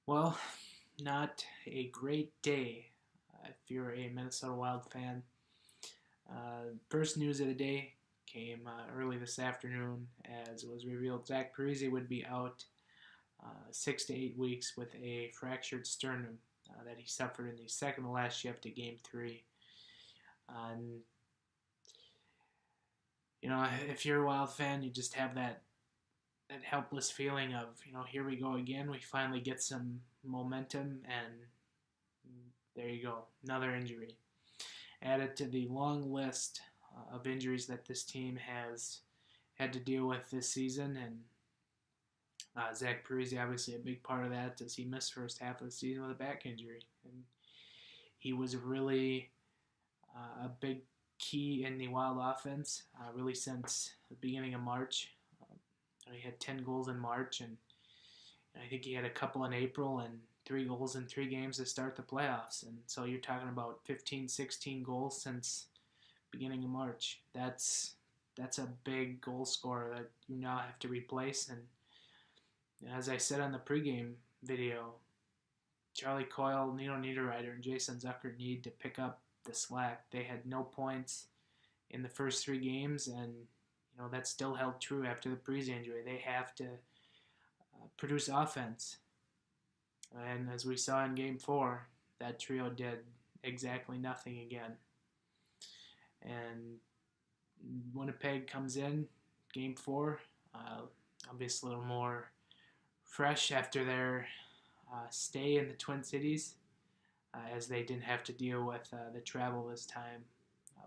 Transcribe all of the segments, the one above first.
Well, not a great day if you're a Minnesota Wild fan. First news of the day came early this afternoon as it was revealed Zach Parise would be out 6 to 8 weeks with a fractured sternum that he suffered in the second to last shift of Game 3. And, if you're a Wild fan, you just have that helpless feeling of, here we go again. We finally get some momentum, and there you go, another injury. Added to the long list of injuries that this team has had to deal with this season, and Zach Parise obviously a big part of that as he missed first half of the season with a back injury, and he was really a big key in the Wild offense, really since the beginning of March. He had 10 goals in March, and I think he had a couple in April, and 3 goals in 3 games to start the playoffs. And so you're talking about 15, 16 goals since beginning of March. That's a big goal scorer that you now have to replace. And as I said on the pregame video, Charlie Coyle, Nino Niederreiter, and Jason Zucker need to pick up the slack. They had no points in the first 3 games, and that still held true after the Parise injury. They have to produce offense. And as we saw in Game 4, that trio did exactly nothing again. And Winnipeg comes in, Game 4, obviously a little more fresh after their stay in the Twin Cities, as they didn't have to deal with the travel this time.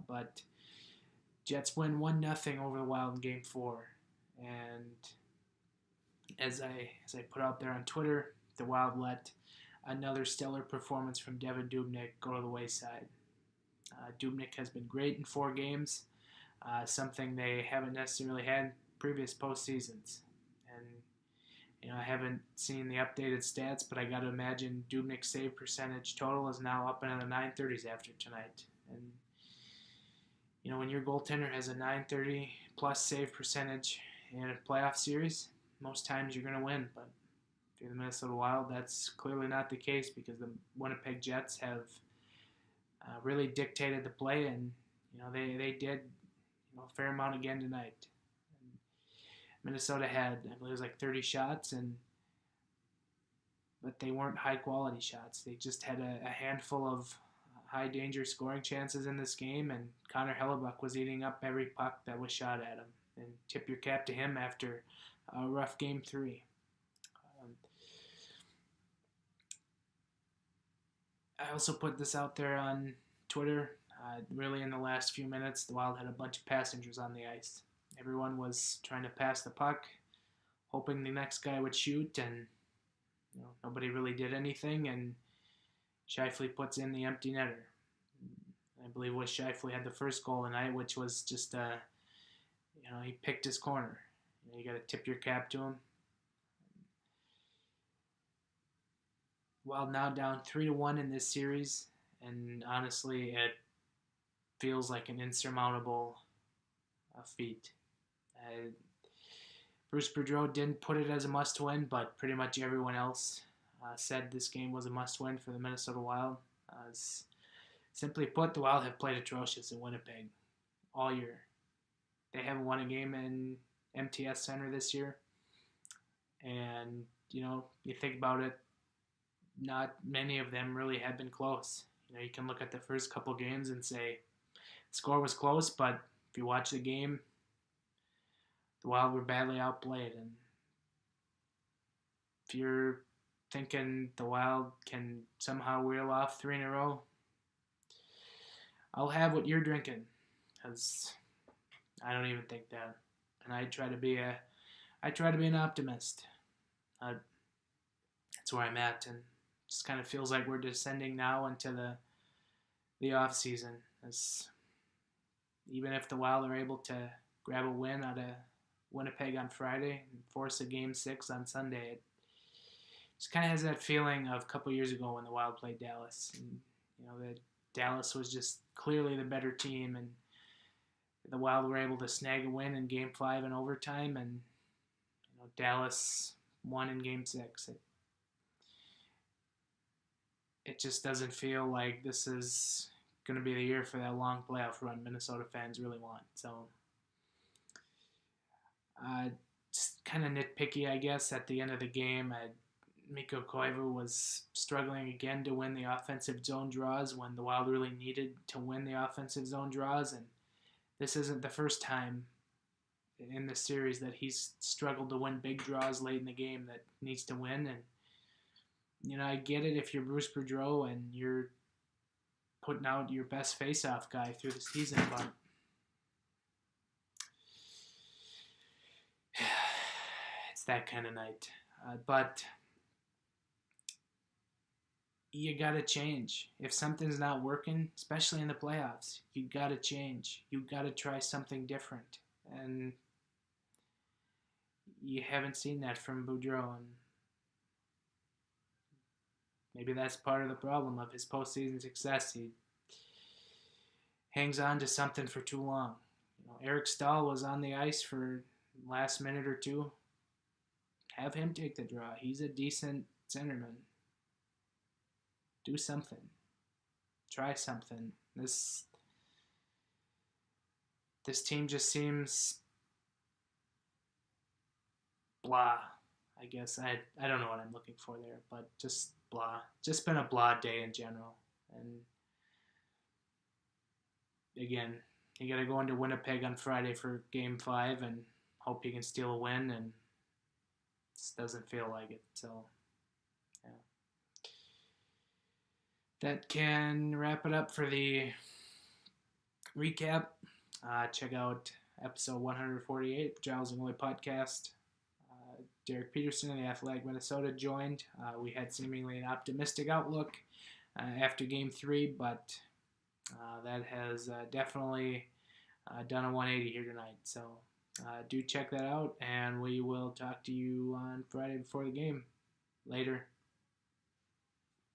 But Jets win 1-0 over the Wild in Game 4. And as I put out there on Twitter, the Wild let another stellar performance from Devin Dubnyk go to the wayside. Dubnyk has been great in 4 games, something they haven't necessarily had in previous postseasons. And I haven't seen the updated stats, but I got to imagine Dubnyk's save percentage total is now up into the 930s after tonight. And when your goaltender has a 930 plus save percentage in a playoff series, most times you're going to win. But if you're the Minnesota Wild, that's clearly not the case because the Winnipeg Jets have really dictated the play, and they did a fair amount again tonight. And Minnesota had, I believe, it was like 30 shots, but they weren't high quality shots. They just had a handful of high danger scoring chances in this game, and Connor Hellebuck was eating up every puck that was shot at him. And tip your cap to him after a rough Game 3. I also put this out there on Twitter. Really, in the last few minutes, the Wild had a bunch of passengers on the ice. Everyone was trying to pass the puck, hoping the next guy would shoot, and nobody really did anything. And Scheifele puts in the empty netter. I believe it was Scheifele had the first goal tonight, which was just he picked his corner. You got to tip your cap to him. Wild now down 3-1 in this series, and honestly, it feels like an insurmountable feat. Bruce Boudreau didn't put it as a must-win, but pretty much everyone else said this game was a must-win for the Minnesota Wild. Simply put, the Wild have played atrocious in Winnipeg all year. They haven't won a game in MTS Center this year, and you think about it, not many of them really have been close. You can look at the first couple games and say the score was close, but if you watch the game, the Wild were badly outplayed. And if you're thinking the Wild can somehow reel off 3 in a row, I'll have what you're drinking, because I don't even think that. And I try to be an optimist. That's where I'm at, and just kind of feels like we're descending now into the off season. As even if the Wild are able to grab a win out of Winnipeg on Friday and force a Game 6 on Sunday, it just kind of has that feeling of a couple years ago when the Wild played Dallas. And, that Dallas was just clearly the better team, and the Wild were able to snag a win in Game 5 in overtime, and Dallas won in Game 6. it just doesn't feel like this is going to be the year for that long playoff run Minnesota fans really want. So, just kind of nitpicky, I guess, at the end of the game. Mikko Koivu was struggling again to win the offensive zone draws when the Wild really needed to win the offensive zone draws, and this isn't the first time in the series that he's struggled to win big draws late in the game that needs to win. And I get it if you're Bruce Boudreau and you're putting out your best face-off guy through the season, but it's that kind of night. But you got to change. If something's not working, especially in the playoffs, you got to change. You got to try something different. And you haven't seen that from Boudreau, and maybe that's part of the problem of his postseason success. He hangs on to something for too long. Eric Stahl was on the ice for the last minute or two. Have him take the draw. He's a decent centerman. Do something. Try something. This team just seems blah. I guess I don't know what I'm looking for there, but just blah. Just been a blah day in general. And again, you got to go into Winnipeg on Friday for Game 5 and hope you can steal a win, and it just doesn't feel like it. So, yeah. That can wrap it up for the recap. Check out episode 148, Giles and Goalie podcast. Derek Peterson of the Athletic Minnesota joined. We had seemingly an optimistic outlook after Game 3, but that has definitely done a 180 here tonight. So do check that out, and we will talk to you on Friday before the game. Later.